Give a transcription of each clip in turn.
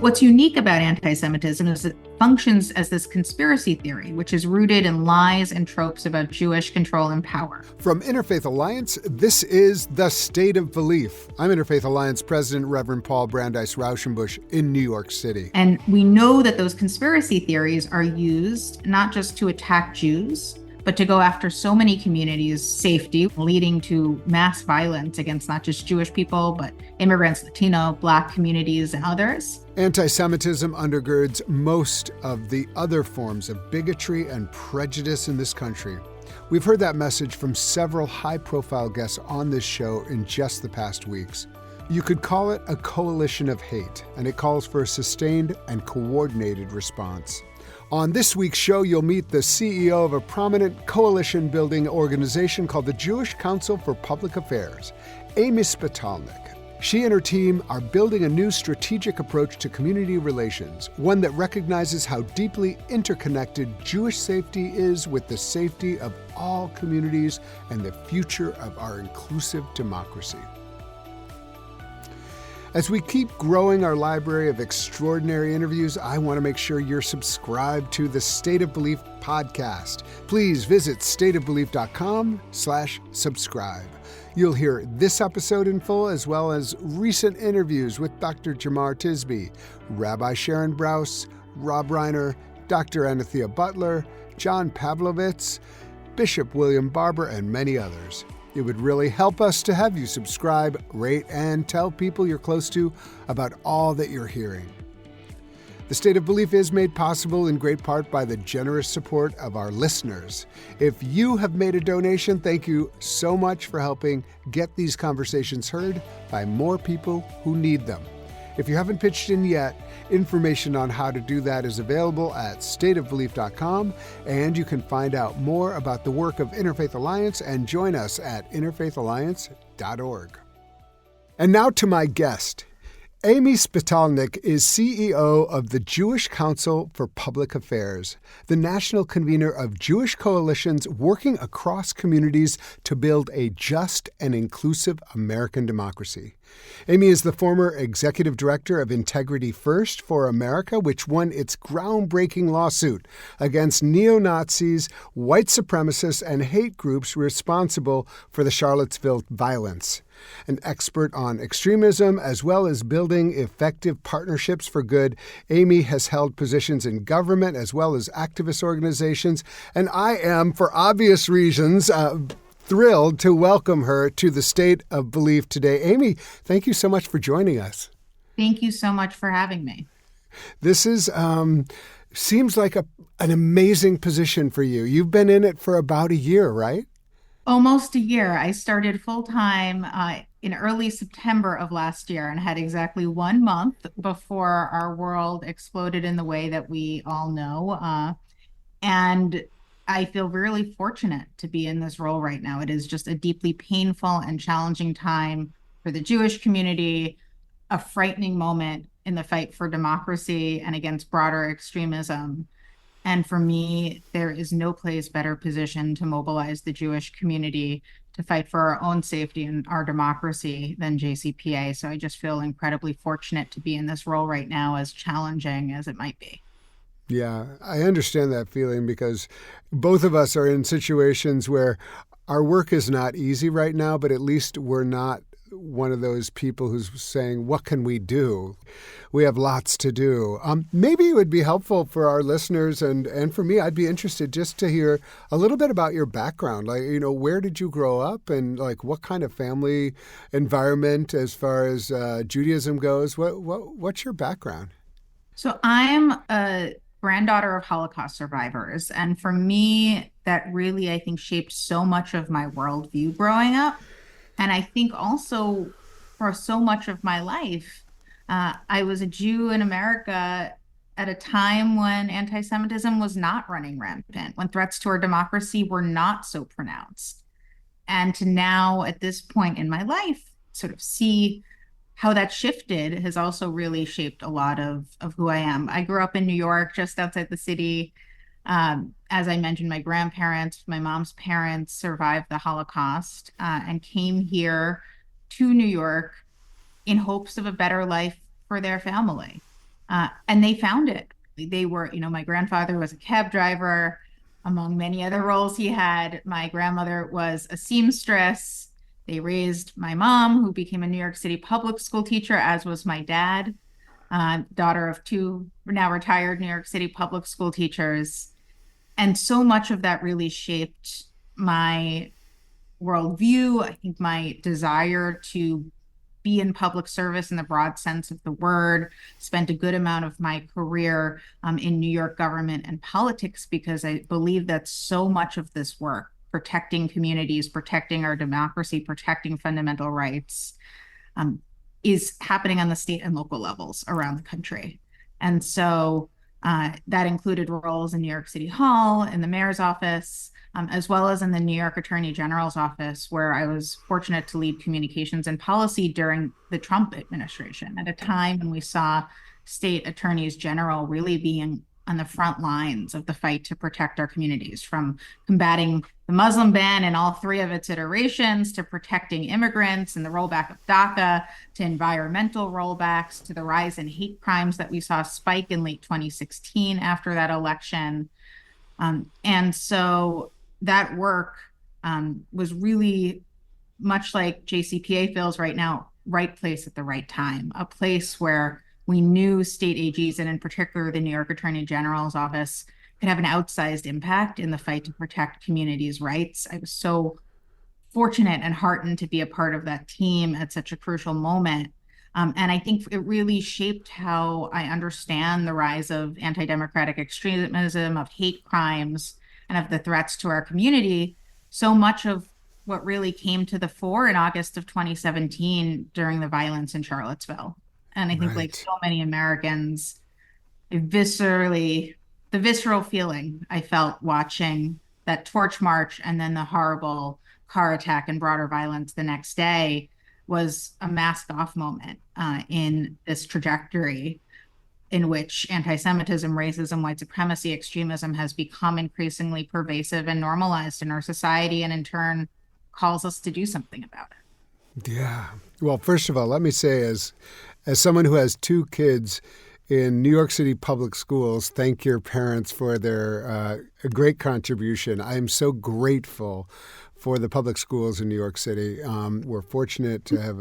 What's unique about anti-Semitism is it functions as this conspiracy theory, which is rooted in lies and tropes about Jewish control and power. From Interfaith Alliance, this is The State of Belief. I'm Interfaith Alliance President Reverend Paul Brandeis Raushenbush in New York City. And we know that those conspiracy theories are used not just to attack Jews, but to go after so many communities' safety, leading to mass violence against not just Jewish people, but immigrants, Latino, Black communities, and others. Anti-Semitism undergirds most of the other forms of bigotry and prejudice in this country. We've heard that message from several high-profile guests on this show in just the past weeks. You could call it a coalition of hate, and it calls for a sustained and coordinated response. On this week's show, you'll meet the CEO of a prominent coalition-building organization called the Jewish Council for Public Affairs, Amy Spitalnick. She and her team are building a new strategic approach to community relations, one that recognizes how deeply interconnected Jewish safety is with the safety of all communities and the future of our inclusive democracy. As we keep growing our library of extraordinary interviews, I want to make sure you're subscribed to the State of Belief podcast. Please visit stateofbelief.com/subscribe. You'll hear this episode in full, as well as recent interviews with Dr. Jamar Tisby, Rabbi Sharon Brous, Rob Reiner, Dr. Anthea Butler, John Pavlovitz, Bishop William Barber, and many others. It would really help us to have you subscribe, rate, and tell people you're close to about all that you're hearing. The State of Belief is made possible in great part by the generous support of our listeners. If you have made a donation, thank you so much for helping get these conversations heard by more people who need them. If you haven't pitched in yet, information on how to do that is available at stateofbelief.com, and you can find out more about the work of Interfaith Alliance and join us at interfaithalliance.org. And now to my guest. Amy Spitalnick is CEO of the Jewish Council for Public Affairs, the national convener of Jewish coalitions working across communities to build a just and inclusive American democracy. Amy is the former executive director of Integrity First for America, which won its groundbreaking lawsuit against neo-Nazis, white supremacists, and hate groups responsible for the Charlottesville violence. An expert on extremism, as well as building effective partnerships for good, Amy has held positions in government as well as activist organizations, and I am, for obvious reasons, thrilled to welcome her to the State of Belief today. Amy, thank you so much for joining us. Thank you so much for having me. This is seems like an amazing position for you. You've been in it for about a year, right? Almost a year. I started full-time in early September of last year and had exactly 1 month before our world exploded in the way that we all know. And I feel really fortunate to be in this role right now. It is just a deeply painful and challenging time for the Jewish community, a frightening moment in the fight for democracy and against broader extremism. And for me, there is no place better positioned to mobilize the Jewish community to fight for our own safety and our democracy than JCPA. So I just feel incredibly fortunate to be in this role right now, as challenging as it might be. Yeah, I understand that feeling because both of us are in situations where our work is not easy right now, but at least we're not one of those people who's saying, what can we do? We have lots to do. Maybe it would be helpful for our listeners and for me, I'd be interested just to hear a little bit about your background. Like, where did you grow up and like what kind of family environment as far as Judaism goes? What's your background? So I'm a granddaughter of Holocaust survivors. And for me, that really, I think, shaped so much of my worldview growing up. And I think also for so much of my life, I was a Jew in America at a time when anti-Semitism was not running rampant, when threats to our democracy were not so pronounced. And to now, at this point in my life, sort of see how that shifted has also really shaped a lot of who I am. I grew up in New York, just outside the city. As I mentioned, my grandparents, my mom's parents survived the Holocaust and came here to New York in hopes of a better life for their family. And they found it. They were, my grandfather was a cab driver, among many other roles he had. My grandmother was a seamstress. They raised my mom, who became a New York City public school teacher, as was my dad, daughter of two now retired New York City public school teachers. And so much of that really shaped my worldview. I think my desire to be in public service in the broad sense of the word, spent a good amount of my career in New York government and politics because I believe that so much of this work, protecting communities, protecting our democracy, protecting fundamental rights, um, is happening on the state and local levels around the country. And so that included roles in New York City Hall, in the mayor's office, as well as in the New York Attorney General's office, where I was fortunate to lead communications and policy during the Trump administration, at a time when we saw state attorneys general really being on the front lines of the fight to protect our communities, from combating the Muslim ban in all three of its iterations, to protecting immigrants and the rollback of DACA, to environmental rollbacks, to the rise in hate crimes that we saw spike in late 2016 after that election. And so that work was really much like JCPA feels right now, right place at the right time, a place where we knew state AGs, and in particular the New York Attorney General's office, could have an outsized impact in the fight to protect communities' rights. I was so fortunate and heartened to be a part of that team at such a crucial moment. And I think it really shaped how I understand the rise of anti-democratic extremism, of hate crimes, and of the threats to our community. So much of what really came to the fore in August of 2017 during the violence in Charlottesville. And I think, like Right. so many Americans, viscerally, the visceral feeling I felt watching that torch march and then the horrible car attack and broader violence the next day was a mask off moment in this trajectory in which anti-Semitism, racism, white supremacy, extremism has become increasingly pervasive and normalized in our society, and in turn calls us to do something about it. Yeah. Well, first of all, let me say, as someone who has two kids in New York City public schools, thank your parents for their great contribution. I am so grateful for the public schools in New York City. We're fortunate to have,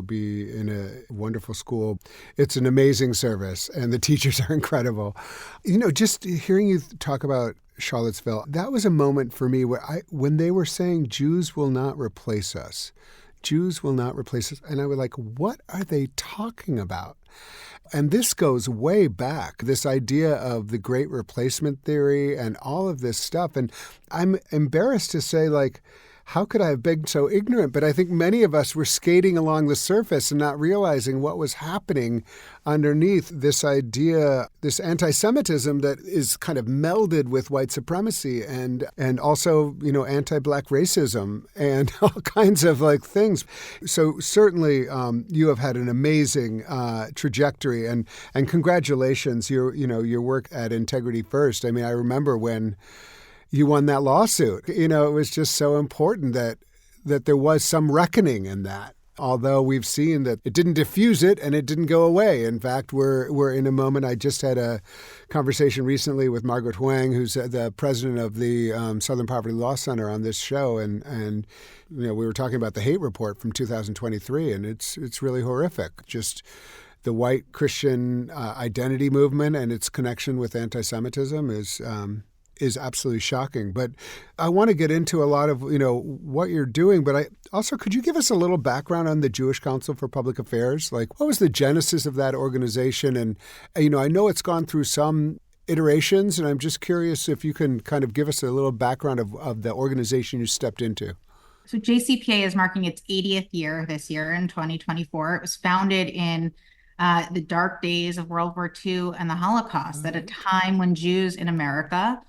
be in a wonderful school. It's an amazing service, and the teachers are incredible. Just hearing you talk about Charlottesville, that was a moment for me where when they were saying Jews will not replace us, Jews will not replace us. And I was like, what are they talking about? And this goes way back, this idea of the great replacement theory and all of this stuff. And I'm embarrassed to say, like, how could I have been so ignorant? But I think many of us were skating along the surface and not realizing what was happening underneath this idea, this anti-Semitism that is kind of melded with white supremacy and also, anti-Black racism and all kinds of like things. So certainly you have had an amazing trajectory, and congratulations, your work at Integrity First. I mean, I remember when you won that lawsuit. It was just so important that there was some reckoning in that. Although we've seen that it didn't diffuse it and it didn't go away. In fact, we're in a moment. I just had a conversation recently with Margaret Huang, who's the president of the Southern Poverty Law Center, on this show, and we were talking about the hate report from 2023, and it's really horrific. Just the white Christian identity movement and its connection with anti-Semitism is absolutely shocking. But I want to get into a lot of, what you're doing. But I also, could you give us a little background on the Jewish Council for Public Affairs? Like, what was the genesis of that organization? And, I know it's gone through some iterations, and I'm just curious if you can kind of give us a little background of the organization you stepped into. So JCPA is marking its 80th year this year in 2024. It was founded in the dark days of World War II and the Holocaust, at a time when Jews in America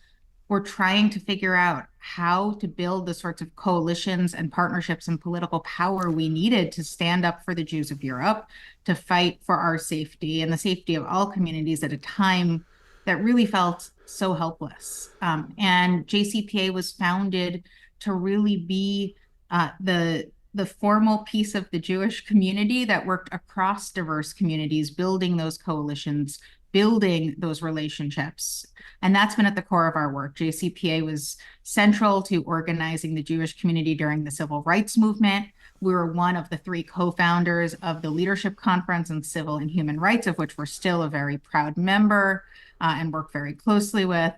were trying to figure out how to build the sorts of coalitions and partnerships and political power we needed to stand up for the Jews of Europe, to fight for our safety and the safety of all communities at a time that really felt so helpless. And JCPA was founded to really be the the formal piece of the Jewish community that worked across diverse communities, building those coalitions, building those relationships. And that's been at the core of our work. JCPA was central to organizing the Jewish community during the civil rights movement. We were one of the 3 co-founders of the Leadership Conference on Civil and Human Rights, of which we're still a very proud member and work very closely with.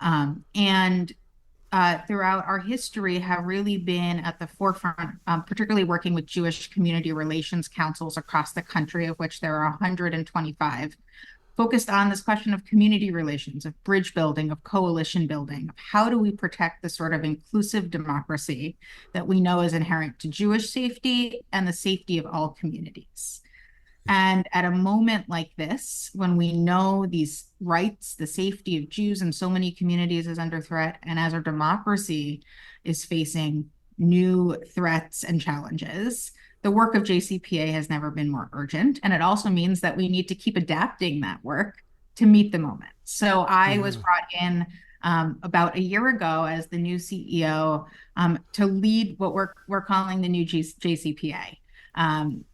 And throughout our history have really been at the forefront, particularly working with Jewish community relations councils across the country, of which there are 125, focused on this question of community relations, of bridge building, of coalition building, of how do we protect the sort of inclusive democracy that we know is inherent to Jewish safety and the safety of all communities. And at a moment like this, when we know these rights, the safety of Jews in so many communities is under threat, and as our democracy is facing new threats and challenges, the work of JCPA has never been more urgent. And it also means that we need to keep adapting that work to meet the moment. So I was brought in about a year ago as the new CEO to lead what we're calling the new JCPA.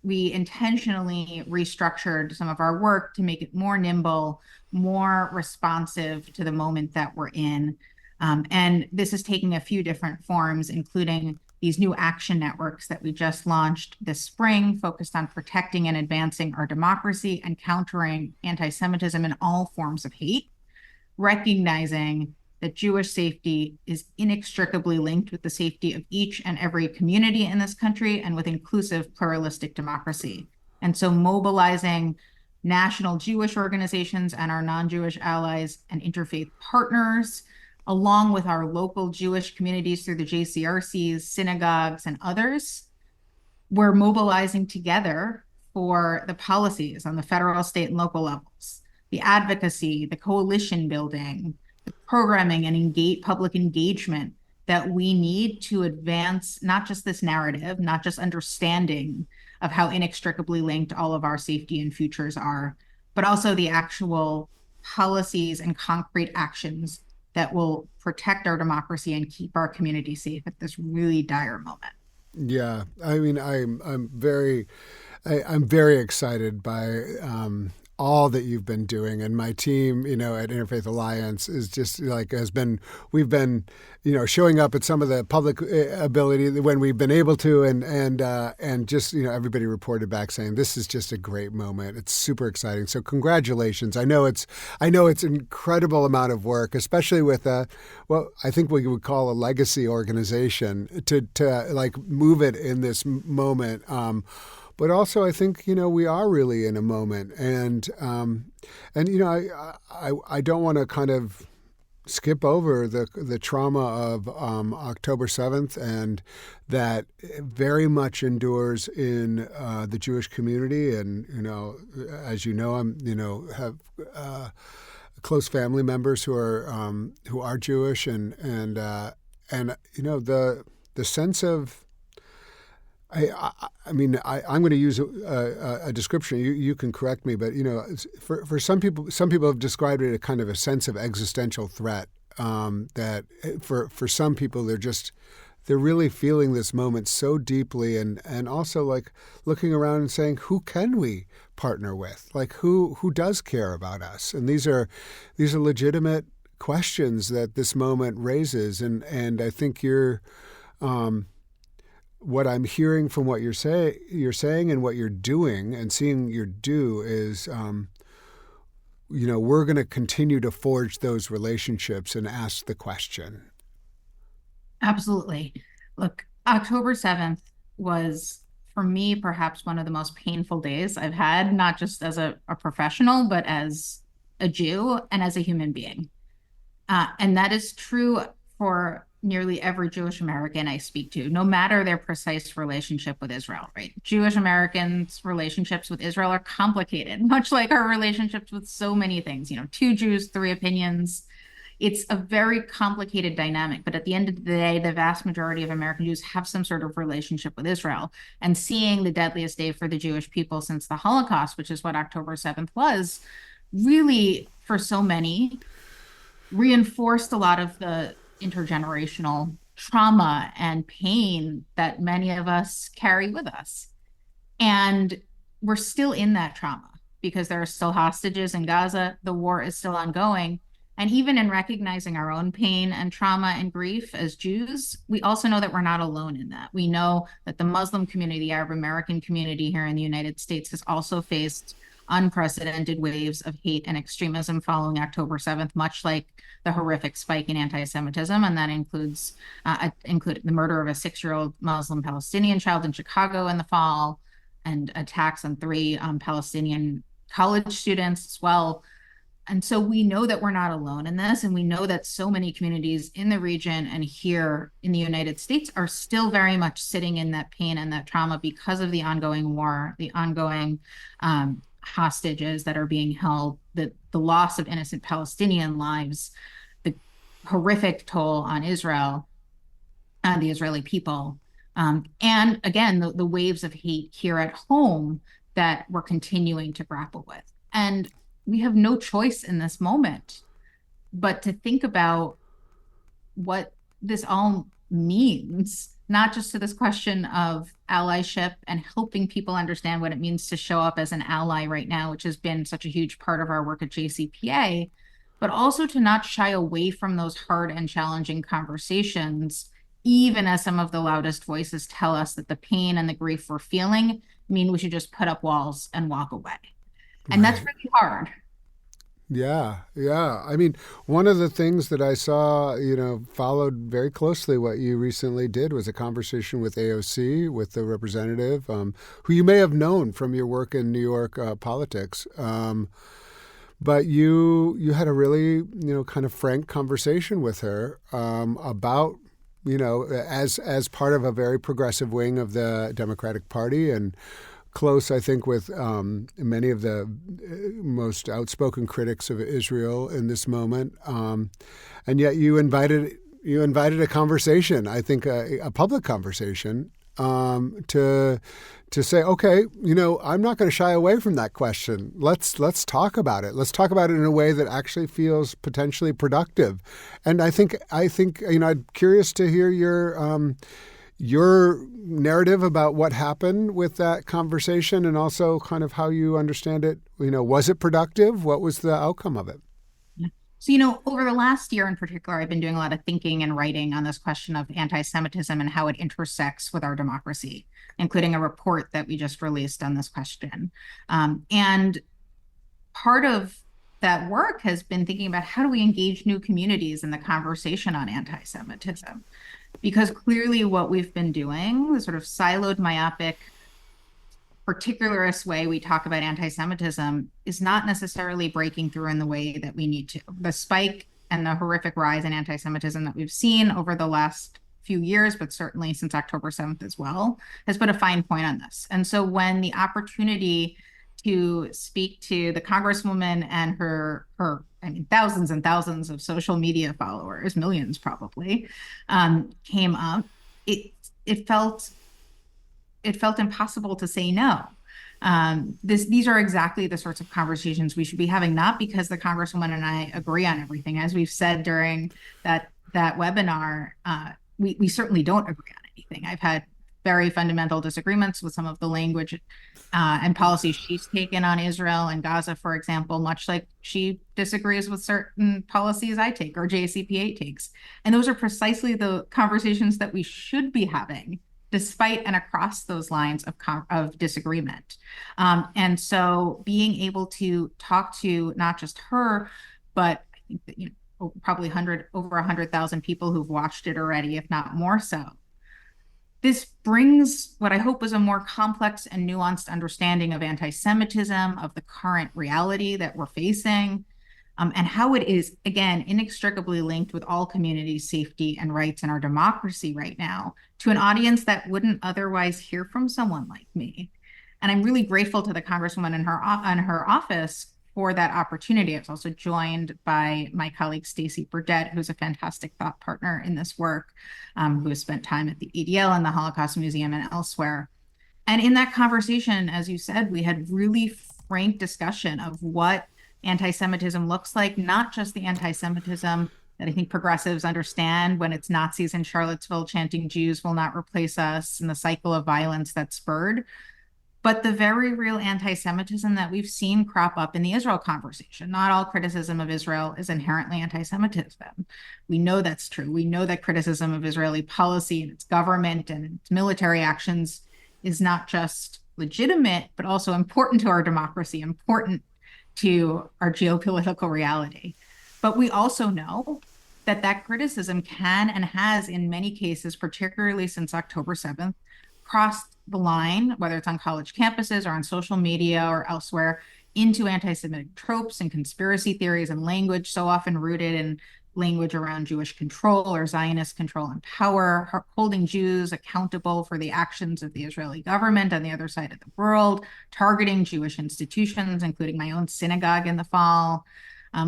We intentionally restructured some of our work to make it more nimble, more responsive to the moment that we're in. And this is taking a few different forms, including these new action networks that we just launched this spring, focused on protecting and advancing our democracy and countering anti-Semitism and all forms of hate, recognizing that Jewish safety is inextricably linked with the safety of each and every community in this country and with inclusive, pluralistic democracy. And so mobilizing national Jewish organizations and our non-Jewish allies and interfaith partners, along with our local Jewish communities through the JCRCs, synagogues, and others, we're mobilizing together for the policies on the federal, state, and local levels, the advocacy, the coalition building, the programming and public engagement that we need to advance not just this narrative, not just understanding of how inextricably linked all of our safety and futures are, but also the actual policies and concrete actions that will protect our democracy and keep our community safe at this really dire moment. Yeah, I mean, I'm very excited by all that you've been doing, and my team, at Interfaith Alliance is just like we've been, showing up at some of the public ability when we've been able to, and just everybody reported back saying this is just a great moment. It's super exciting. So congratulations. I know it's an incredible amount of work, especially with what I think we would call a legacy organization to like move it in this moment. But also, I think we are really in a moment, and I don't want to kind of skip over the trauma of October 7th, and that very much endures in the Jewish community, and as I'm have close family members who are Jewish, and the sense of I'm going to use a description. You can correct me, but for some people have described it as a kind of a sense of existential threat. That for some people they're really feeling this moment so deeply, and also like looking around and saying, who can we partner with? Like who does care about us? And these are legitimate questions that this moment raises, and I think you're. What I'm hearing from what you're saying and what you're doing and seeing you do is, we're going to continue to forge those relationships and ask the question. Absolutely. Look, October 7th was, for me, perhaps one of the most painful days I've had, not just as a professional, but as a Jew and as a human being. And that is true for nearly every Jewish American I speak to, no matter their precise relationship with Israel, right? Jewish Americans' relationships with Israel are complicated, much like our relationships with so many things, 2 Jews, 3 opinions. It's a very complicated dynamic, but at the end of the day, the vast majority of American Jews have some sort of relationship with Israel. And seeing the deadliest day for the Jewish people since the Holocaust, which is what October 7th was, really, for so many, reinforced a lot of the intergenerational trauma and pain that many of us carry with us. And we're still in that trauma because there are still hostages in Gaza. The war is still ongoing. And even in recognizing our own pain and trauma and grief as Jews, we also know that we're not alone in that. We know that the Muslim community, the Arab American community here in the United States, has also faced unprecedented waves of hate and extremism following October 7th, much like the horrific spike in anti-Semitism. And that included the murder of a 6-year-old Muslim Palestinian child in Chicago in the fall, and attacks on 3 Palestinian college students as well. And so we know that we're not alone in this. And we know that so many communities in the region and here in the United States are still very much sitting in that pain and that trauma because of the ongoing war, the ongoing hostages that are being held, the loss of innocent Palestinian lives, the horrific toll on Israel and the Israeli people. And again, the waves of hate here at home that we're continuing to grapple with. And we have no choice in this moment but to think about what this all means, not just to this question of allyship and helping people understand what it means to show up as an ally right now, which has been such a huge part of our work at JCPA, but also to not shy away from those hard and challenging conversations, even as some of the loudest voices tell us that the pain and the grief we're feeling mean we should just put up walls and walk away. And that's really hard. Yeah, yeah. I mean, one of the things that I saw, followed very closely what you recently did was a conversation with AOC, with the representative, who you may have known from your work in New York politics. But you had a really, kind of frank conversation with her about, as part of a very progressive wing of the Democratic Party, and close, I think, with many of the most outspoken critics of Israel in this moment. And yet you invited a conversation, I think a public conversation, to say, okay, I'm not going to shy away from that question. Let's talk about it. Let's talk about it in a way that actually feels potentially productive. And I think I'm curious to hear your narrative about what happened with that conversation, and also kind of how you understand it. Was it productive? What was the outcome of it? So, over the last year in particular, I've been doing a lot of thinking and writing on this question of anti-Semitism and how it intersects with our democracy, including a report that we just released on this question. And part of that work has been thinking about how do we engage new communities in the conversation on anti-Semitism? Because clearly what we've been doing, the sort of siloed, myopic, particularist way we talk about anti-Semitism, is not necessarily breaking through in the way that we need to. The spike and the horrific rise in anti-Semitism that we've seen over the last few years, but certainly since October 7th as well, has put a fine point on this. And so when the opportunity to speak to the Congresswoman and her thousands and thousands of social media followers, millions probably, came up, it felt impossible to say no. These are exactly the sorts of conversations we should be having, not because the Congresswoman and I agree on everything. As we've said during that webinar, we certainly don't agree on anything. I've had very fundamental disagreements with some of the language and policies she's taken on Israel and Gaza, for example, much like she disagrees with certain policies I take or JCPA takes. And those are precisely the conversations that we should be having, despite and across those lines of disagreement. And so being able to talk to not just her, but I think that, probably over 100,000 people who've watched it already, if not more so. This brings what I hope is a more complex and nuanced understanding of anti-Semitism, of the current reality that we're facing, and how it is, again, inextricably linked with all communities' safety and rights in our democracy right now, to an audience that wouldn't otherwise hear from someone like me. And I'm really grateful to the Congresswoman and her office for that opportunity. I was also joined by my colleague, Stacey Burdett, who's a fantastic thought partner in this work, who has spent time at the ADL and the Holocaust Museum and elsewhere. And in that conversation, as you said, we had really frank discussion of what anti-Semitism looks like, not just the anti-Semitism that I think progressives understand when it's Nazis in Charlottesville chanting Jews will not replace us and the cycle of violence that spurred, but the very real anti-Semitism that we've seen crop up in the Israel conversation. Not all criticism of Israel is inherently anti-Semitism. We know that's true. We know that criticism of Israeli policy and its government and its military actions is not just legitimate, but also important to our democracy, important to our geopolitical reality. But we also know that that criticism can and has, in many cases, particularly since October 7th, crossed the line, whether it's on college campuses or on social media or elsewhere, into anti-Semitic tropes and conspiracy theories and language so often rooted in language around Jewish control or Zionist control and power, holding Jews accountable for the actions of the Israeli government on the other side of the world, targeting Jewish institutions, including my own synagogue in the fall,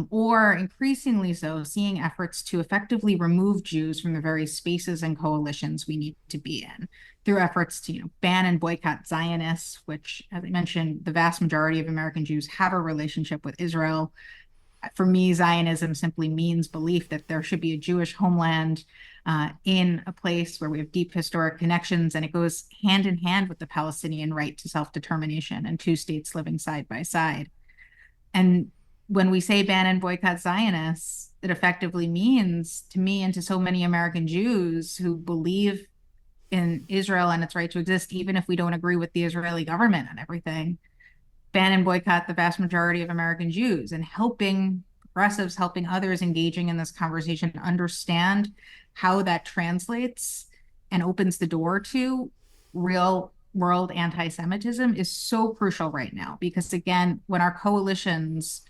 or increasingly so, seeing efforts to effectively remove Jews from the very spaces and coalitions we need to be in through efforts to, ban and boycott Zionists, which, as I mentioned, the vast majority of American Jews have a relationship with Israel. For me, Zionism simply means belief that there should be a Jewish homeland in a place where we have deep historic connections, and it goes hand in hand with the Palestinian right to self-determination and two states living side by side. And when we say ban and boycott Zionists, it effectively means to me and to so many American Jews who believe in Israel and its right to exist, even if we don't agree with the Israeli government and everything, ban and boycott the vast majority of American Jews, and helping progressives, helping others engaging in this conversation understand how that translates and opens the door to real world anti-Semitism is so crucial right now. Because again, when our coalitions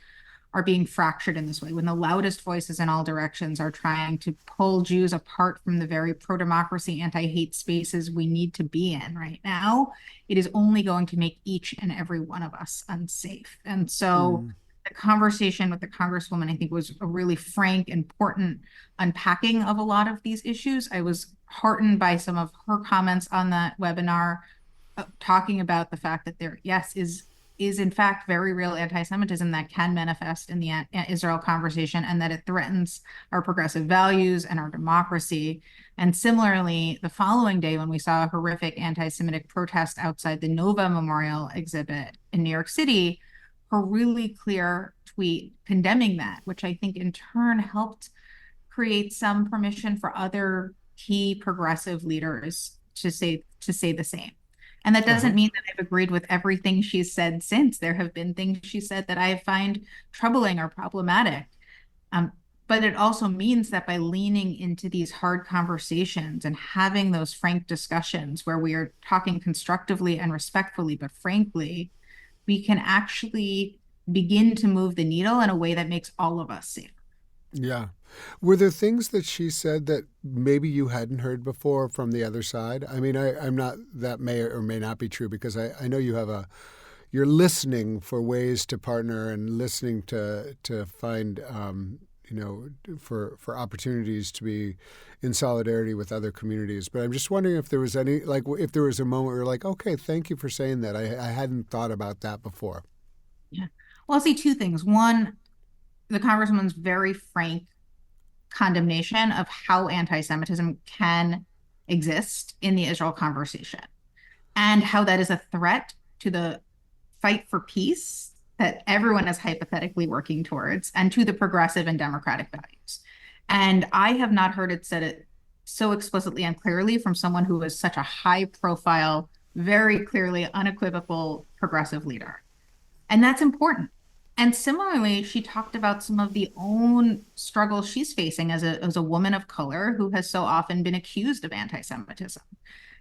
are being fractured in this way, when the loudest voices in all directions are trying to pull Jews apart from the very pro-democracy, anti-hate spaces we need to be in right now, it is only going to make each and every one of us unsafe. And so the conversation with the Congresswoman, I think, was a really frank, important unpacking of a lot of these issues. I was heartened by some of her comments on that webinar, talking about the fact that there, yes, is in fact very real anti-Semitism that can manifest in the Israel conversation, and that it threatens our progressive values and our democracy. And similarly, the following day, when we saw a horrific anti-Semitic protest outside the Nova Memorial exhibit in New York City, her really clear tweet condemning that, which I think in turn helped create some permission for other key progressive leaders to say the same. And that doesn't mean that I've agreed with everything she's said since. There have been things she said that I find troubling or problematic. But it also means that by leaning into these hard conversations and having those frank discussions where we are talking constructively and respectfully, but frankly, we can actually begin to move the needle in a way that makes all of us safer. Yeah. Were there things that she said that maybe you hadn't heard before from the other side? I mean, I'm not, that may or may not be true, because I know you have you're listening for ways to partner and listening to find, for opportunities to be in solidarity with other communities. But I'm just wondering if there was if there was a moment where you're like, okay, thank you for saying that. I hadn't thought about that before. Yeah. Well, I'll say two things. One, the Congresswoman's very frank condemnation of how anti-Semitism can exist in the Israel conversation, and how that is a threat to the fight for peace that everyone is hypothetically working towards, and to the progressive and democratic values. And I have not heard it said so explicitly and clearly from someone who is such a high profile, very clearly unequivocal progressive leader. And that's important. And similarly, she talked about some of the own struggles she's facing as a woman of color who has so often been accused of anti-Semitism,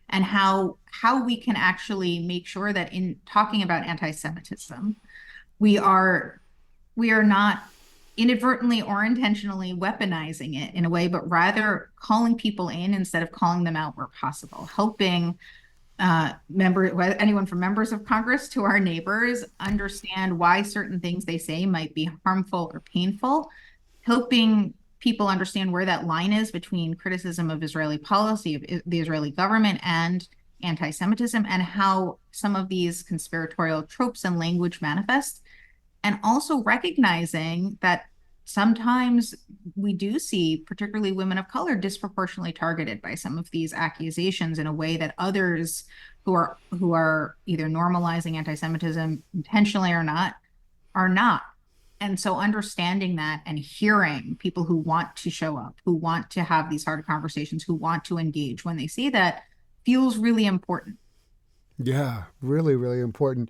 and how we can actually make sure that in talking about anti-Semitism, we are not inadvertently or intentionally weaponizing it in a way, but rather calling people in instead of calling them out where possible, helping anyone from members of Congress to our neighbors understand why certain things they say might be harmful or painful, helping people understand where that line is between criticism of Israeli policy, of the Israeli government, and anti-Semitism, and how some of these conspiratorial tropes and language manifest. And also recognizing that sometimes we do see, particularly women of color, disproportionately targeted by some of these accusations in a way that others who are either normalizing anti-Semitism intentionally or not are not. And so understanding that and hearing people who want to show up, who want to have these hard conversations, who want to engage when they see that feels really important. Yeah, really, really important.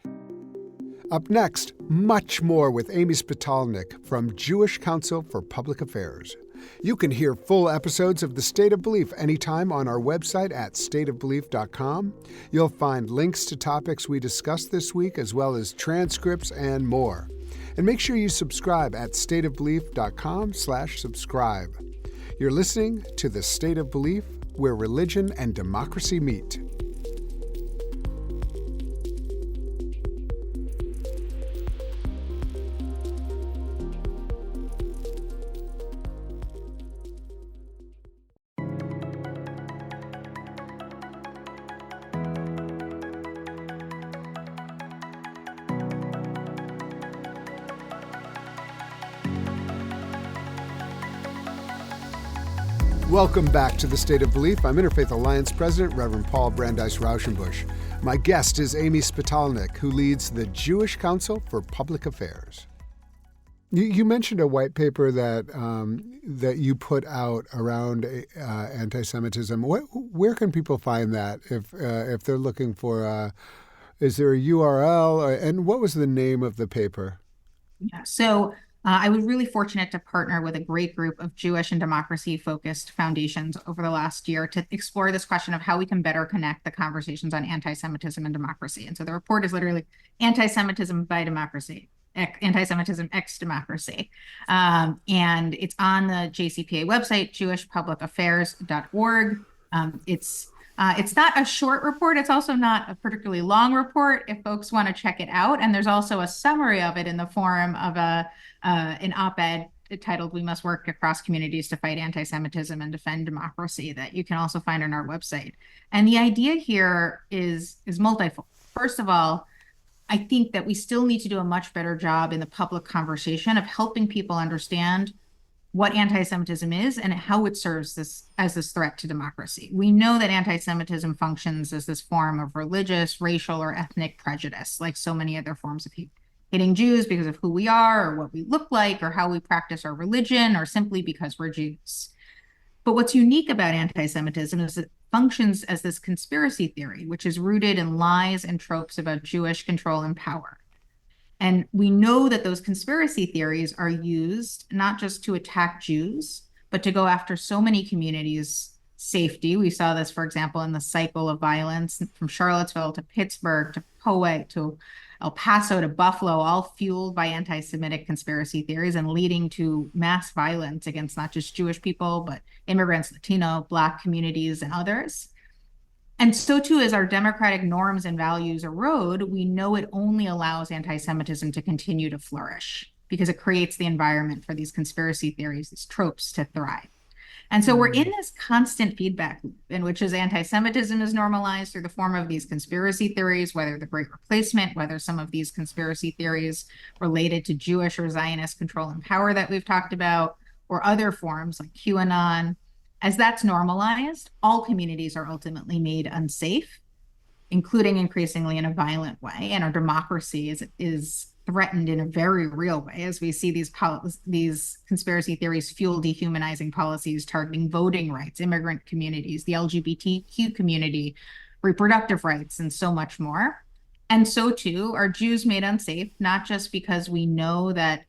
Up next, much more with Amy Spitalnick from Jewish Council for Public Affairs. You can hear full episodes of The State of Belief anytime on our website at stateofbelief.com. You'll find links to topics we discussed this week, as well as transcripts and more. And make sure you subscribe at stateofbelief.com/subscribe. You're listening to The State of Belief, where religion and democracy meet. Welcome back to The State of Belief. I'm Interfaith Alliance President, Reverend Paul Brandeis Raushenbush. My guest is Amy Spitalnick, who leads the Jewish Council for Public Affairs. You mentioned a white paper that you put out around anti-Semitism. Where can people find that if they're looking for? Is there a URL? And what was the name of the paper? Yeah. So I was really fortunate to partner with a great group of Jewish and democracy-focused foundations over the last year to explore this question of how we can better connect the conversations on anti-Semitism and democracy. And so the report is literally Anti-Semitism by Democracy, Anti-Semitism ex Democracy. And it's on the JCPA website, jewishpublicaffairs.org. It's not a short report. It's also not a particularly long report if folks want to check it out. And there's also a summary of it in the form of an op-ed titled "We Must Work Across Communities to Fight Anti-Semitism and Defend Democracy" that you can also find on our website. And the idea here is multifold. First of all, I think that we still need to do a much better job in the public conversation of helping people understand what anti-Semitism is and how it serves as this threat to democracy. We know that anti-Semitism functions as this form of religious, racial, or ethnic prejudice, like so many other forms of hating Jews because of who we are or what we look like or how we practice our religion or simply because we're Jews. But what's unique about anti-Semitism is it functions as this conspiracy theory, which is rooted in lies and tropes about Jewish control and power. And we know that those conspiracy theories are used not just to attack Jews, but to go after so many communities' safety. We saw this, for example, in the cycle of violence from Charlottesville to Pittsburgh to Poway to El Paso to Buffalo, all fueled by anti-Semitic conspiracy theories and leading to mass violence against not just Jewish people, but immigrants, Latino, Black communities, and others. And so too, as our democratic norms and values erode, we know it only allows anti-Semitism to continue to flourish because it creates the environment for these conspiracy theories, these tropes to thrive. And so we're in this constant feedback loop in which as anti-Semitism is normalized through the form of these conspiracy theories, whether the Great Replacement, whether some of these conspiracy theories related to Jewish or Zionist control and power that we've talked about, or other forms like QAnon. As that's normalized, all communities are ultimately made unsafe, including increasingly in a violent way. And our democracy is threatened in a very real way as we see these conspiracy theories fuel dehumanizing policies targeting voting rights, immigrant communities, the LGBTQ community, reproductive rights, and so much more. And so too are Jews made unsafe, not just because we know that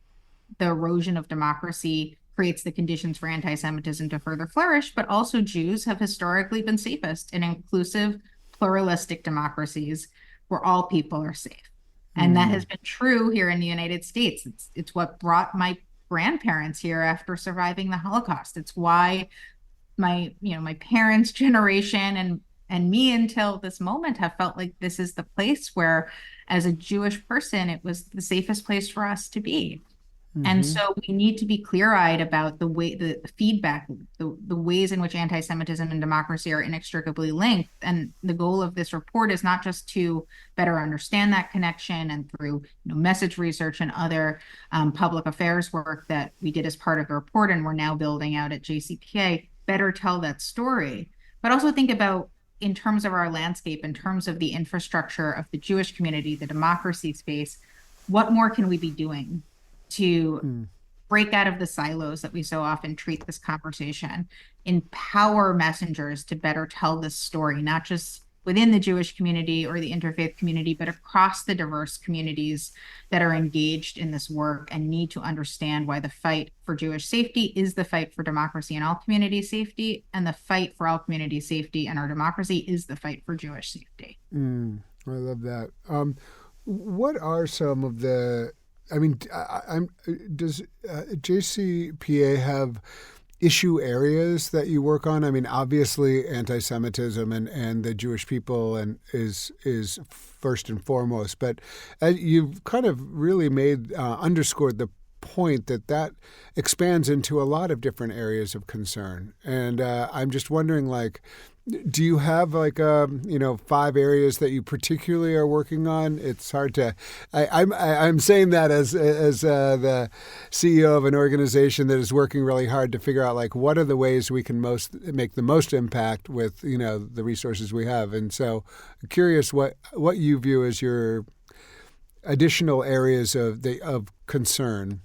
the erosion of democracy creates the conditions for anti-Semitism to further flourish, but also Jews have historically been safest in inclusive, pluralistic democracies where all people are safe. And that has been true here in the United States. It's what brought my grandparents here after surviving the Holocaust. It's why my parents' generation and me until this moment have felt like this is the place where, as a Jewish person, it was the safest place for us to be. And Mm-hmm. so we need to be clear-eyed about the feedback, the ways in which anti-Semitism and democracy are inextricably linked. And the goal of this report is not just to better understand that connection and through message research and other public affairs work that we did as part of the report and we're now building out at JCPA, better tell that story, but also think about in terms of our landscape, in terms of the infrastructure of the Jewish community, the democracy space, what more can we be doing to Mm. break out of the silos that we so often treat this conversation, empower messengers to better tell this story, not just within the Jewish community or the interfaith community, but across the diverse communities that are engaged in this work and need to understand why the fight for Jewish safety is the fight for democracy and all community safety, and the fight for all community safety and our democracy is the fight for Jewish safety. I love that. What are some of the I mean, does JCPA have issue areas that you work on? I mean, obviously, anti-Semitism and the Jewish people is first and foremost. But you've kind of really underscored the point that expands into a lot of different areas of concern. And I'm just wondering, like, do you have like 5 areas that you particularly are working on? It's hard to. I'm saying that as the CEO of an organization that is working really hard to figure out like what are the ways we can make the most impact with the resources we have. And so, I'm curious what you view as your additional areas of concern.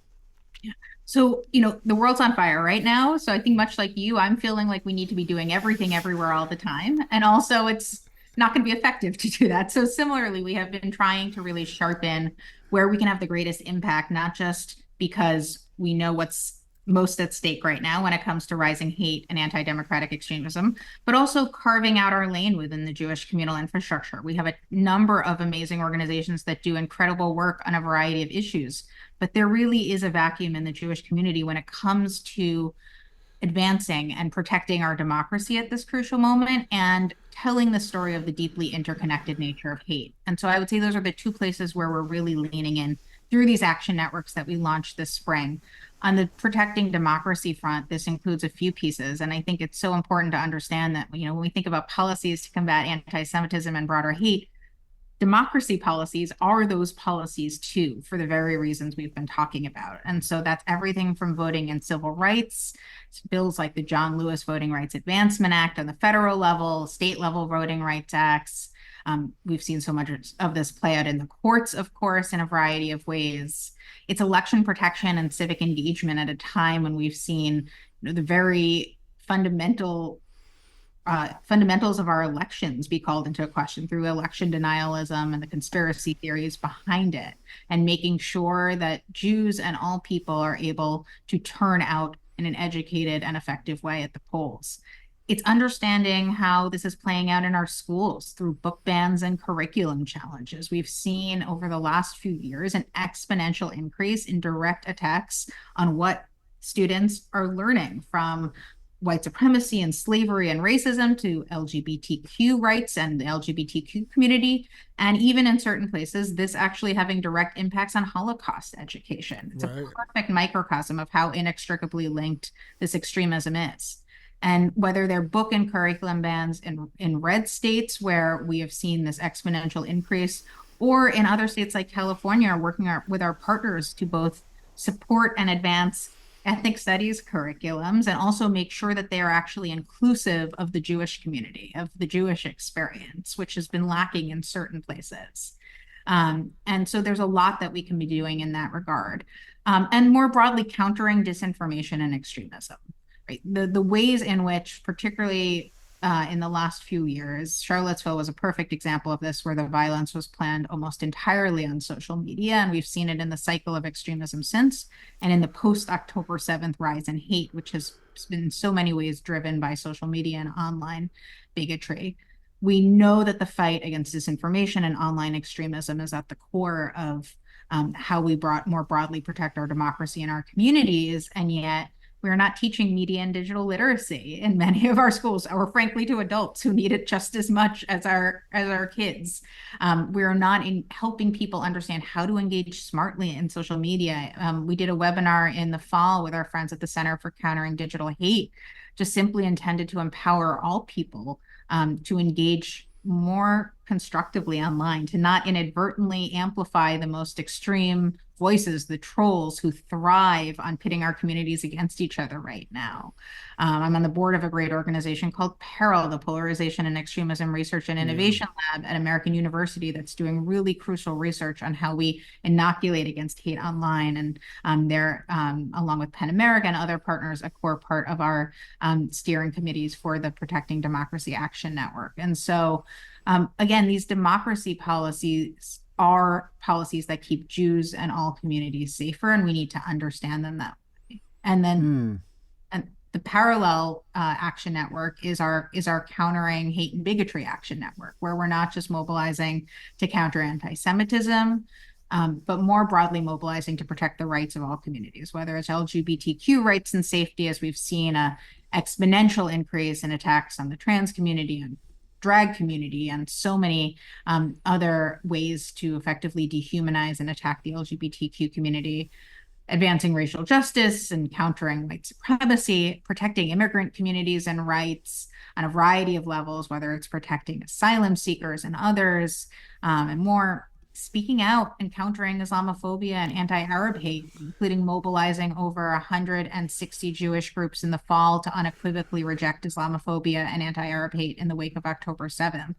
So, the world's on fire right now. So I think much like you, I'm feeling like we need to be doing everything everywhere all the time. And also it's not going to be effective to do that. So similarly, we have been trying to really sharpen where we can have the greatest impact, not just because we know what's most at stake right now when it comes to rising hate and anti-democratic extremism, but also carving out our lane within the Jewish communal infrastructure. We have a number of amazing organizations that do incredible work on a variety of issues, but there really is a vacuum in the Jewish community when it comes to advancing and protecting our democracy at this crucial moment and telling the story of the deeply interconnected nature of hate. And so I would say those are the 2 places where we're really leaning in through these action networks that we launched this spring. On the protecting democracy front, this includes a few pieces. And I think it's so important to understand that, when we think about policies to combat anti-Semitism and broader hate, democracy policies are those policies too, for the very reasons we've been talking about. And so that's everything from voting and civil rights, bills like the John Lewis Voting Rights Advancement Act on the federal level, state level voting rights acts. We've seen so much of this play out in the courts, of course, in a variety of ways. It's election protection and civic engagement at a time when we've seen the very fundamentals of our elections be called into question through election denialism and the conspiracy theories behind it, and making sure that Jews and all people are able to turn out in an educated and effective way at the polls. It's understanding how this is playing out in our schools through book bans and curriculum challenges. We've seen over the last few years an exponential increase in direct attacks on what students are learning, from white supremacy and slavery and racism to LGBTQ rights and the LGBTQ community. And even in certain places, this actually having direct impacts on Holocaust education. It's Right. a perfect microcosm of how inextricably linked this extremism is. And whether they're book and curriculum bans in red states where we have seen this exponential increase, or in other states like California, working with our partners to both support and advance ethnic studies curriculums and also make sure that they are actually inclusive of the Jewish community, of the Jewish experience, which has been lacking in certain places. And so there's a lot that we can be doing in that regard. And more broadly, countering disinformation and extremism. Right? The ways in which, particularly in the last few years, Charlottesville was a perfect example of this, where the violence was planned almost entirely on social media. And we've seen it in the cycle of extremism since, and in the post-October 7th rise in hate, which has been in so many ways driven by social media and online bigotry. We know that the fight against disinformation and online extremism is at the core of how we more broadly protect our democracy and our communities. And yet We are not teaching media and digital literacy in many of our schools, or frankly to adults who need it just as much as our kids. We are not helping people understand how to engage smartly in social media. We did a webinar in the fall with our friends at the Center for Countering Digital Hate, just simply intended to empower all people to engage more constructively online, to not inadvertently amplify the most extreme voices, the trolls who thrive on pitting our communities against each other right now. I'm on the board of a great organization called Peril, the Polarization and Extremism Research and Innovation Lab at American University, that's doing really crucial research on how we inoculate against hate online. And they're, along with PEN America and other partners, a core part of our steering committees for the Protecting Democracy Action Network. And so, again, these democracy policies are policies that keep Jews and all communities safer, and we need to understand them that way. And then and the parallel action network is our Countering Hate and Bigotry Action Network, where we're not just mobilizing to counter anti-Semitism, but more broadly mobilizing to protect the rights of all communities, whether it's LGBTQ rights and safety, as we've seen a exponential increase in attacks on the trans community and drag community, and so many other ways to effectively dehumanize and attack the LGBTQ community, advancing racial justice and countering white supremacy, protecting immigrant communities and rights on a variety of levels, whether it's protecting asylum seekers and others, and more, speaking out and countering Islamophobia and anti-Arab hate, including mobilizing over 160 Jewish groups in the fall to unequivocally reject Islamophobia and anti-Arab hate in the wake of October 7th.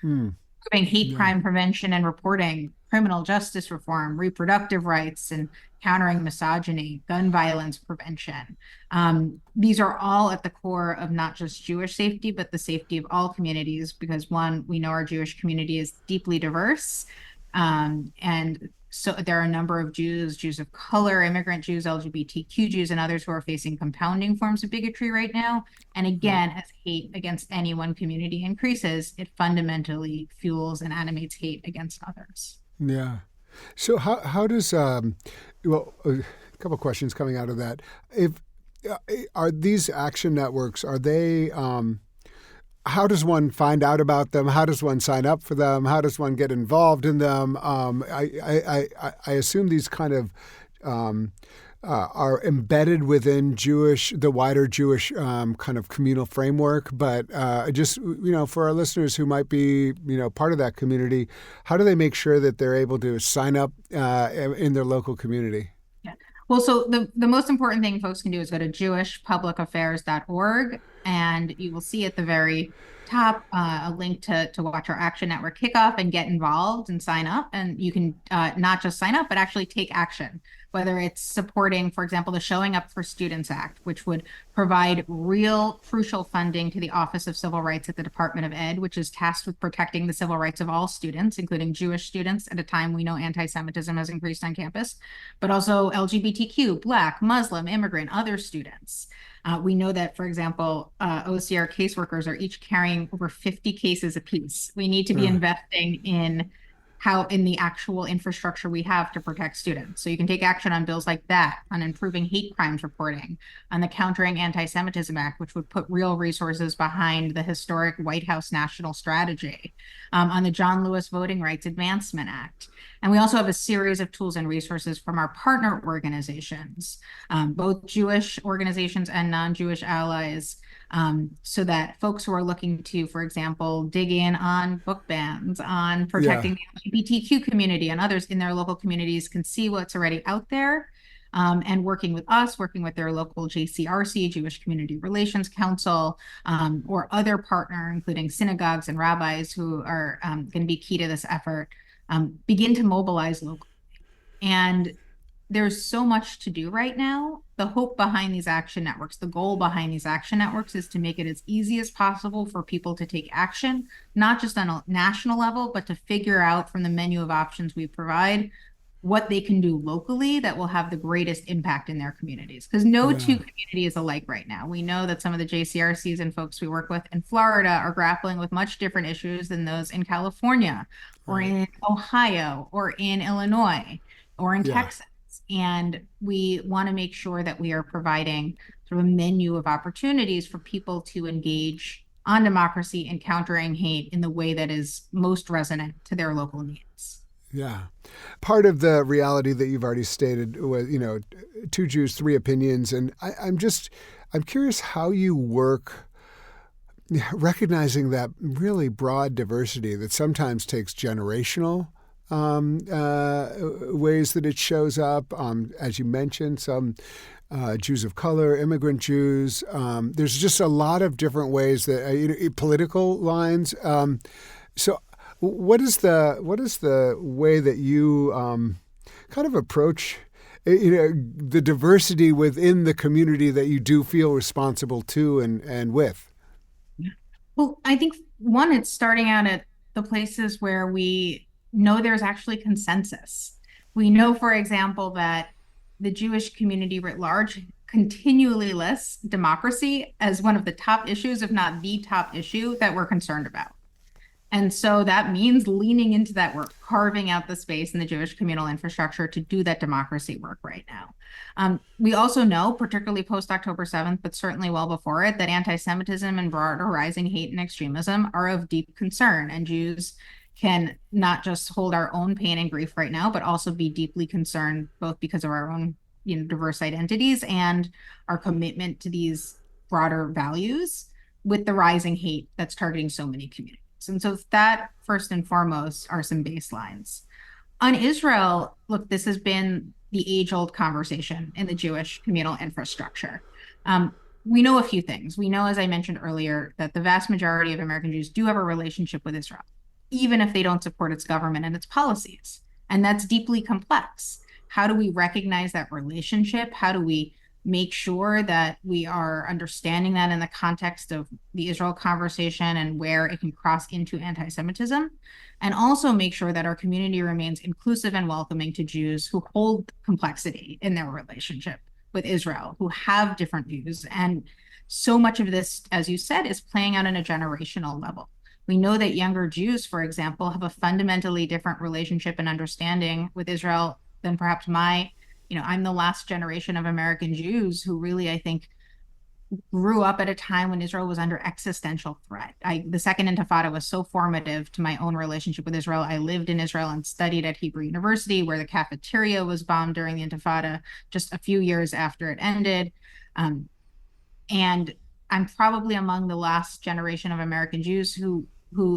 Improving hate crime prevention and reporting, criminal justice reform, reproductive rights, and countering misogyny, gun violence prevention. These are all at the core of not just Jewish safety, but the safety of all communities, because one, we know our Jewish community is deeply diverse. And so there are a number of Jews of color, immigrant Jews, LGBTQ Jews, and others who are facing compounding forms of bigotry right now. And again, as hate against any one community increases, it fundamentally fuels and animates hate against others. Yeah. So how does, well, a couple of questions coming out of that. If are these action networks, are they, how does one find out about them? How does one sign up for them? How does one get involved in them? I assume these kind of are embedded within the wider Jewish kind of communal framework. But just, for our listeners who might be, part of that community, how do they make sure that they're able to sign up in their local community? Yeah. Well, so the most important thing folks can do is go to jewishpublicaffairs.org, and you will see at the very top a link to watch our Action Network kickoff and get involved and sign up. And you can not just sign up, but actually take action, whether it's supporting, for example, the Showing Up for Students Act, which would provide real crucial funding to the Office of Civil Rights at the Department of Ed, which is tasked with protecting the civil rights of all students, including Jewish students, at a time we know anti-Semitism has increased on campus, but also LGBTQ, Black, Muslim, immigrant, other students. We know that, for example, OCR caseworkers are each carrying over 50 cases apiece. We need to be investing in the actual infrastructure we have to protect students. So you can take action on bills like that, on improving hate crimes reporting, on the Countering Antisemitism Act, which would put real resources behind the historic White House national strategy, on the John Lewis Voting Rights Advancement Act. And we also have a series of tools and resources from our partner organizations, both Jewish organizations and non-Jewish allies, so that folks who are looking to, for example, dig in on book bans, on protecting the LGBTQ community and others in their local communities, can see what's already out there, and working with us, working with their local JCRC, Jewish Community Relations Council, or other partner, including synagogues and rabbis who are going to be key to this effort, begin to mobilize locally. And there's so much to do right now. The hope behind these action networks, the goal behind these action networks, is to make it as easy as possible for people to take action, not just on a national level, but to figure out from the menu of options we provide what they can do locally that will have the greatest impact in their communities. Because no two community is alike right now. We know that some of the JCRCs and folks we work with in Florida are grappling with much different issues than those in California or in Ohio or in Illinois or in Texas. And we want to make sure that we are providing sort of a menu of opportunities for people to engage on democracy and countering hate in the way that is most resonant to their local needs. Yeah. Part of the reality that you've already stated was, two Jews, three opinions. And I'm curious how you work recognizing that really broad diversity that sometimes takes generational ways that it shows up. As you mentioned, some Jews of color, immigrant Jews. There's just a lot of different ways that political lines. So, what is the way that you kind of approach the diversity within the community that you do feel responsible to and with? Well, I think one, it's starting out at the places where we know there's actually consensus. We know, for example, that the Jewish community writ large continually lists democracy as one of the top issues, if not the top issue that we're concerned about. And so that means leaning into that work, carving out the space in the Jewish communal infrastructure to do that democracy work right now. We also know, particularly post-October 7th, but certainly well before it, that anti-Semitism and broader rising hate and extremism are of deep concern. And Jews can not just hold our own pain and grief right now, but also be deeply concerned, both because of our own diverse identities and our commitment to these broader values with the rising hate that's targeting so many communities. And so that, first and foremost, are some baselines. On Israel, look, this has been the age-old conversation in the Jewish communal infrastructure. We know a few things. We know, as I mentioned earlier, that the vast majority of American Jews do have a relationship with Israel, even if they don't support its government and its policies. And that's deeply complex. How do we recognize that relationship? How do we make sure that we are understanding that in the context of the Israel conversation and where it can cross into anti-Semitism, and also make sure that our community remains inclusive and welcoming to Jews who hold complexity in their relationship with Israel, who have different views. And so much of this, as you said, is playing out on a generational level. We know that younger Jews, for example, have a fundamentally different relationship and understanding with Israel than perhaps I'm the last generation of American Jews who really, I think, grew up at a time when Israel was under existential threat. The Second Intifada was so formative to my own relationship with Israel. I lived in Israel and studied at Hebrew University, where the cafeteria was bombed during the Intifada just a few years after it ended. And I'm probably among the last generation of American Jews who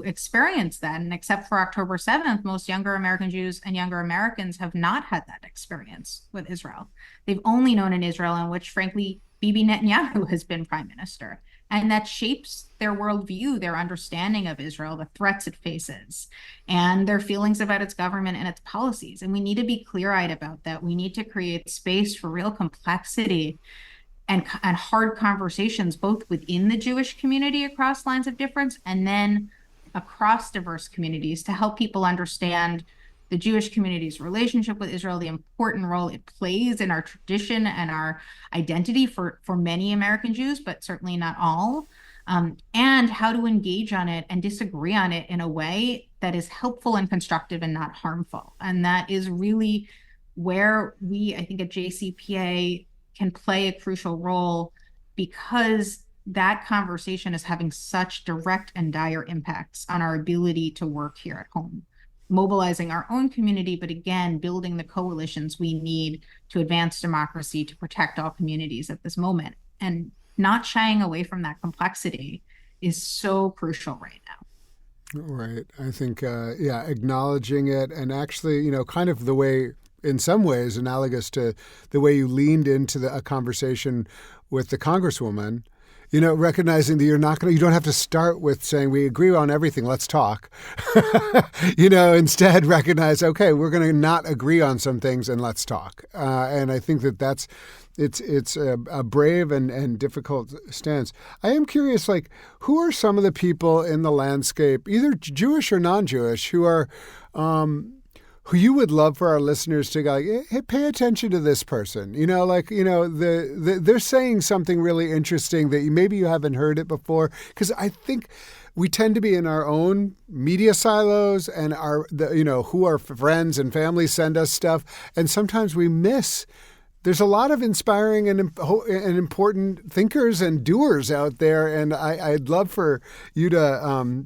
experienced that. And except for October 7th, most younger American Jews and younger Americans have not had that experience with Israel. They've only known an Israel in which, frankly, Bibi Netanyahu has been prime minister. And that shapes their worldview, their understanding of Israel, the threats it faces, and their feelings about its government and its policies. And we need to be clear-eyed about that. We need to create space for real complexity and hard conversations, both within the Jewish community across lines of difference, and then across diverse communities, to help people understand the Jewish community's relationship with Israel, the important role it plays in our tradition and our identity for many American Jews, but certainly not all, and how to engage on it and disagree on it in a way that is helpful and constructive and not harmful. And that is really where we, I think, at JCPA can play a crucial role, because that conversation is having such direct and dire impacts on our ability to work here at home, mobilizing our own community, but again, building the coalitions we need to advance democracy, to protect all communities at this moment. And not shying away from that complexity is so crucial right now. Right. I think, acknowledging it, and actually, kind of the way, in some ways, analogous to the way you leaned into a conversation with the Congresswoman, recognizing that you don't have to start with saying we agree on everything, let's talk. Instead recognize, okay, we're going to not agree on some things and let's talk. And I think it's a brave and difficult stance. I am curious, who are some of the people in the landscape, either Jewish or non-Jewish, who are who you would love for our listeners to go, hey, pay attention to this person. They're saying something really interesting that maybe you haven't heard it before. Because I think we tend to be in our own media silos and who our friends and family send us stuff. And sometimes we miss. There's a lot of inspiring and important thinkers and doers out there, and I'd love for you to,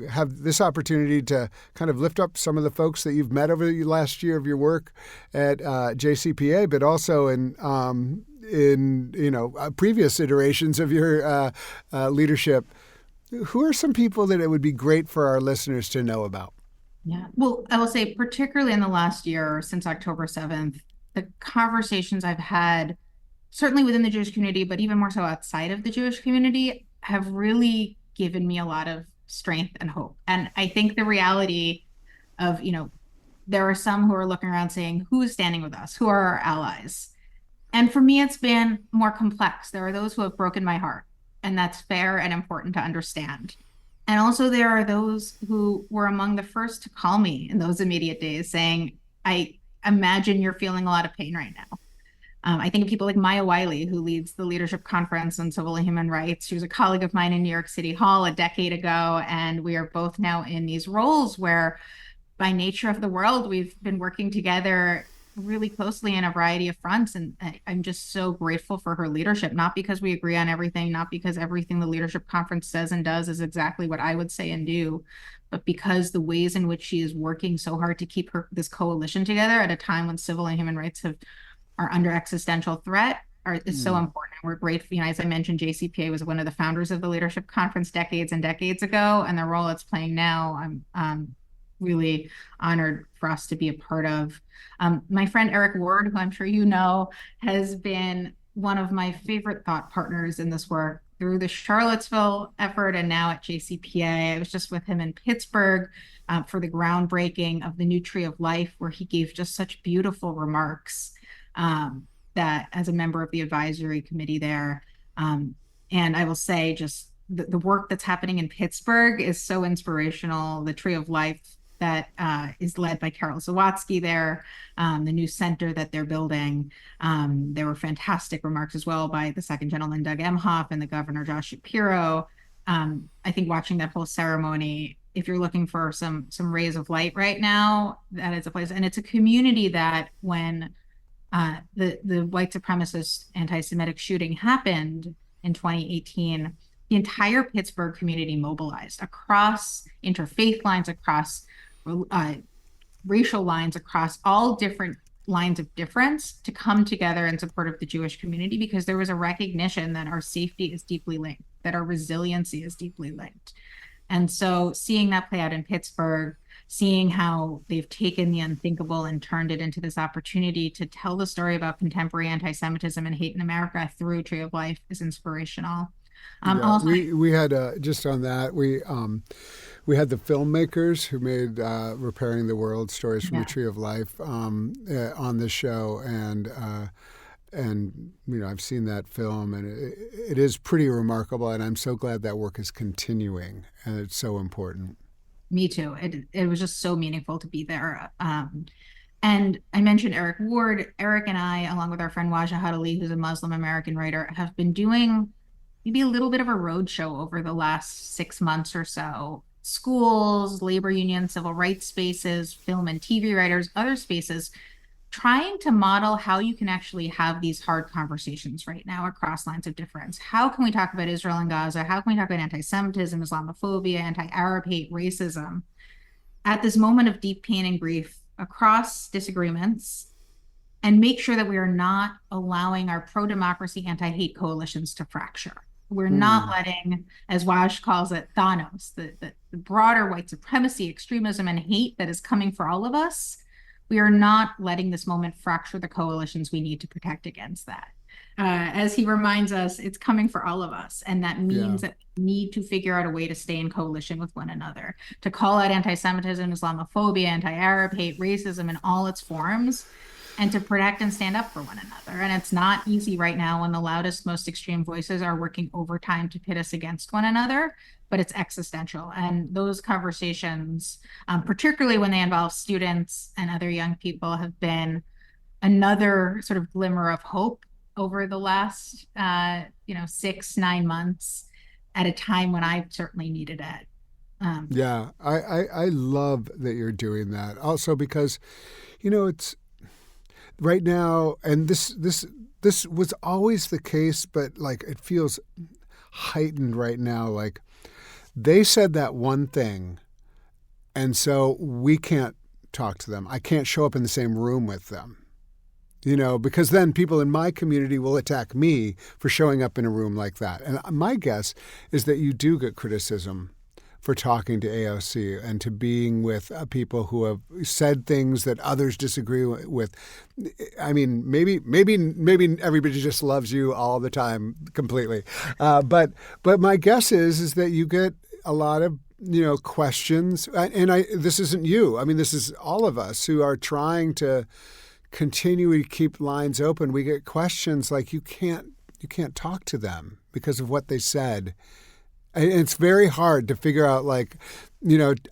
have this opportunity to kind of lift up some of the folks that you've met over the last year of your work at JCPA, but also in previous iterations of your leadership. Who are some people that it would be great for our listeners to know about? Yeah. Well, I will say, particularly in the last year since October 7th, the conversations I've had, certainly within the Jewish community, but even more so outside of the Jewish community, have really given me a lot of strength and hope. And I think the reality of, there are some who are looking around saying, who is standing with us? Who are our allies? And for me, it's been more complex. There are those who have broken my heart, and that's fair and important to understand. And also, there are those who were among the first to call me in those immediate days saying, I imagine you're feeling a lot of pain right now. I think of people like Maya Wiley, who leads the Leadership Conference on Civil and Human Rights. She was a colleague of mine in New York City Hall a decade ago, and we are both now in these roles where, by nature of the world, we've been working together really closely in a variety of fronts. And I'm just so grateful for her leadership, not because we agree on everything, not because everything the Leadership Conference says and does is exactly what I would say and do, but because the ways in which she is working so hard to keep this coalition together at a time when civil and human rights are under existential threat is so important. We're grateful. As I mentioned, JCPA was one of the founders of the Leadership Conference decades and decades ago, and the role it's playing now, I'm really honored for us to be a part of. My friend Eric Ward, who I'm sure you know, has been one of my favorite thought partners in this work through the Charlottesville effort and now at JCPA. I was just with him in Pittsburgh for the groundbreaking of the new Tree of Life, where he gave just such beautiful remarks that as a member of the advisory committee there. And I will say just the work that's happening in Pittsburgh is so inspirational. The Tree of Life that is led by Carol Zawadzki there, the new center that they're building. There were fantastic remarks as well by the second gentleman, Doug Emhoff, and the governor, Josh Shapiro. I think watching that whole ceremony, if you're looking for some rays of light right now, that is a place. And it's a community that when the white supremacist anti-Semitic shooting happened in 2018, the entire Pittsburgh community mobilized across interfaith lines, across racial lines, across all different lines of difference to come together in support of the Jewish community, because there was a recognition that our safety is deeply linked, that our resiliency is deeply linked. And so seeing that play out in Pittsburgh, seeing how they've taken the unthinkable and turned it into this opportunity to tell the story about contemporary anti-Semitism and hate in America through Tree of Life is inspirational. Also, we had just on that we had the filmmakers who made Repairing the World, Stories from the Tree of Life on this show, and I've seen that film, and it is pretty remarkable, and I'm so glad that work is continuing, and it's so important. Me too. It was just so meaningful to be there. And I mentioned Eric Ward. Eric and I, along with our friend Wajahat Ali, who's a Muslim American writer, have been doing maybe a little bit of a roadshow over the last 6 months or so. Schools, labor unions, civil rights spaces, film and TV writers, other spaces, trying to model how you can actually have these hard conversations right now across lines of difference. How can we talk about Israel and Gaza? How can we talk about anti-Semitism, Islamophobia, anti-Arab hate, racism at this moment of deep pain and grief across disagreements, and make sure that we are not allowing our pro-democracy, anti-hate coalitions to fracture? We're not letting, as Waj calls it, Thanos, the broader white supremacy, extremism, and hate that is coming for all of us. We are not letting this moment fracture the coalitions we need to protect against that. As he reminds us, it's coming for all of us. And that means that we need to figure out a way to stay in coalition with one another, to call out anti-Semitism, Islamophobia, anti-Arab hate, racism in all its forms, and to protect and stand up for one another. And it's not easy right now when the loudest, most extreme voices are working overtime to pit us against one another, but it's existential. And those conversations, particularly when they involve students and other young people, have been another sort of glimmer of hope over the last 6-9 months, at a time when I certainly needed it. Yeah, I love that you're doing that. Also because, it's right now, and this was always the case, but like it feels heightened right now. Like they said that one thing, and so we can't talk to them. I can't show up in the same room with them. Because then people in my community will attack me for showing up in a room like that. And my guess is that you do get criticism for talking to AOC and to being with people who have said things that others disagree with. I mean, maybe everybody just loves you all the time completely. But my guess is that you get a lot of questions. And this isn't you. I mean, this is all of us who are trying to continue to keep lines open. We get questions like you can't talk to them because of what they said. And it's very hard to figure out, like,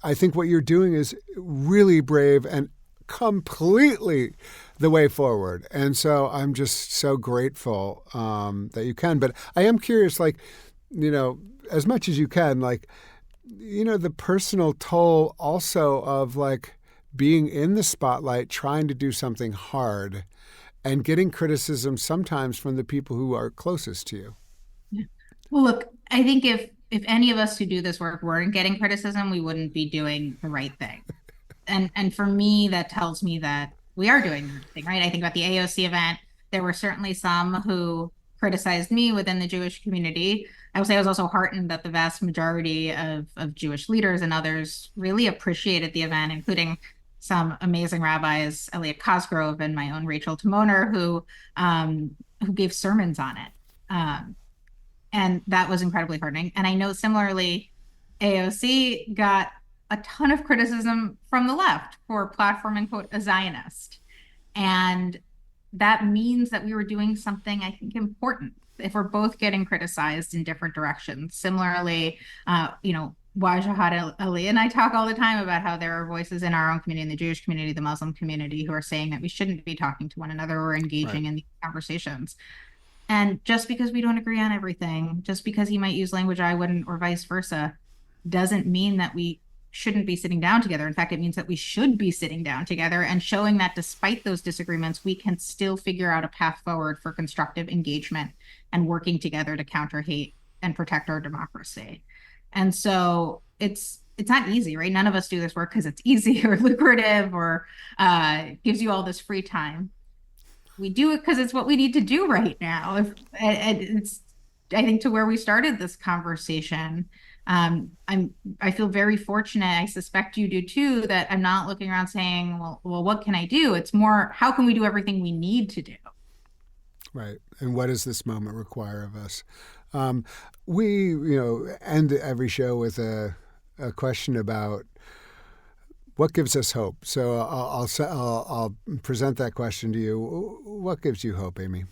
I think what you're doing is really brave and completely the way forward. And so I'm just so grateful that you can. But I am curious, like, as much as you can, like, the personal toll also of like being in the spotlight, trying to do something hard and getting criticism sometimes from the people who are closest to you. Yeah. Well, look, I think if any of us who do this work weren't getting criticism, we wouldn't be doing the right thing. And for me, that tells me that we are doing the right thing, right? I think about the AOC event. There were certainly some who criticized me within the Jewish community. I would say I was also heartened that the vast majority of Jewish leaders and others really appreciated the event, including some amazing rabbis, Elliot Cosgrove and my own Rachel Timoner, who gave sermons on it. And that was incredibly heartening. And I know similarly, AOC got a ton of criticism from the left for platforming, quote, a Zionist. And that means that we were doing something, I think, important if we're both getting criticized in different directions. Similarly, Wajahat Ali and I talk all the time about how there are voices in our own community, in the Jewish community, the Muslim community, who are saying that we shouldn't be talking to one another or engaging in these conversations. And just because we don't agree on everything, just because he might use language I wouldn't, or vice versa, doesn't mean that we shouldn't be sitting down together. In fact, it means that we should be sitting down together and showing that despite those disagreements, we can still figure out a path forward for constructive engagement and working together to counter hate and protect our democracy. And so it's not easy, right? None of us do this work because it's easy or lucrative or gives you all this free time. We do it because it's what we need to do right now. It's, I think, to where we started this conversation. I feel very fortunate. I suspect you do too, that I'm not looking around saying, well, what can I do? It's more, how can we do everything we need to do? Right. And what does this moment require of us? We, end every show with a question about what gives us hope. So I'll present that question to you. What gives you hope, Amy?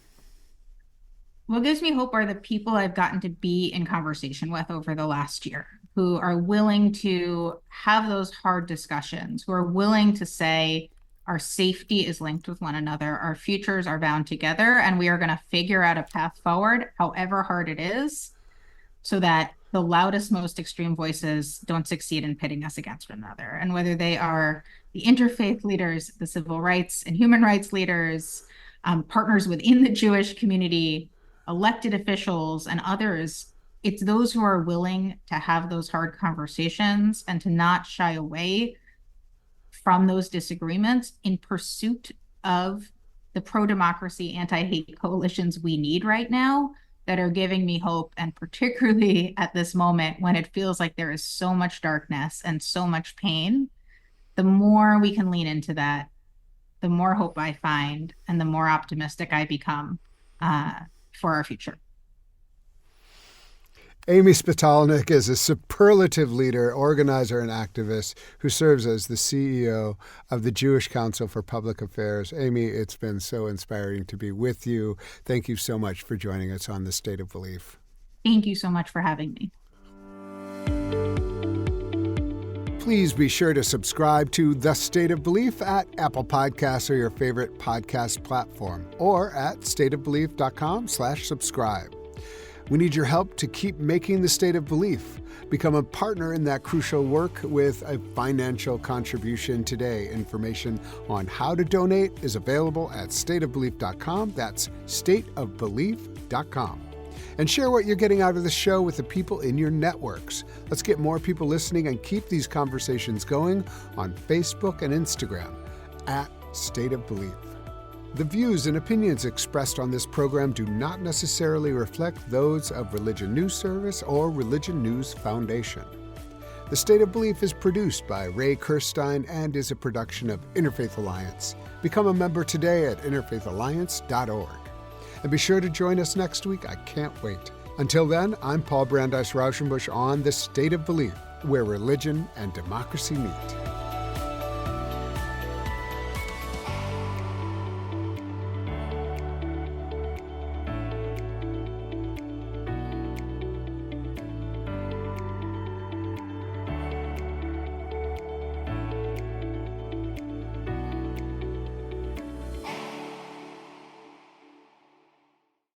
What gives me hope are the people I've gotten to be in conversation with over the last year, who are willing to have those hard discussions, who are willing to say our safety is linked with one another, our futures are bound together, and we are going to figure out a path forward, however hard it is, so that the loudest, most extreme voices don't succeed in pitting us against one another. And whether they are the interfaith leaders, the civil rights and human rights leaders, partners within the Jewish community, elected officials, and others, it's those who are willing to have those hard conversations and to not shy away from those disagreements in pursuit of the pro-democracy, anti-hate coalitions we need right now, that are giving me hope. And particularly at this moment when it feels like there is so much darkness and so much pain, the more we can lean into that, the more hope I find and the more optimistic I become for our future. Amy Spitalnick is a superlative leader, organizer, and activist who serves as the CEO of the Jewish Council for Public Affairs. Amy, it's been so inspiring to be with you. Thank you so much for joining us on The State of Belief. Thank you so much for having me. Please be sure to subscribe to The State of Belief at Apple Podcasts or your favorite podcast platform, or at stateofbelief.com/subscribe. We need your help to keep making the State of Belief. Become a partner in that crucial work with a financial contribution today. Information on how to donate is available at stateofbelief.com. That's stateofbelief.com. And share what you're getting out of the show with the people in your networks. Let's get more people listening and keep these conversations going on Facebook and Instagram at State of Belief. The views and opinions expressed on this program do not necessarily reflect those of Religion News Service or Religion News Foundation. The State of Belief is produced by Ray Kirstein and is a production of Interfaith Alliance. Become a member today at interfaithalliance.org. And be sure to join us next week. I can't wait. Until then, I'm Paul Brandeis Raushenbush on The State of Belief, where religion and democracy meet.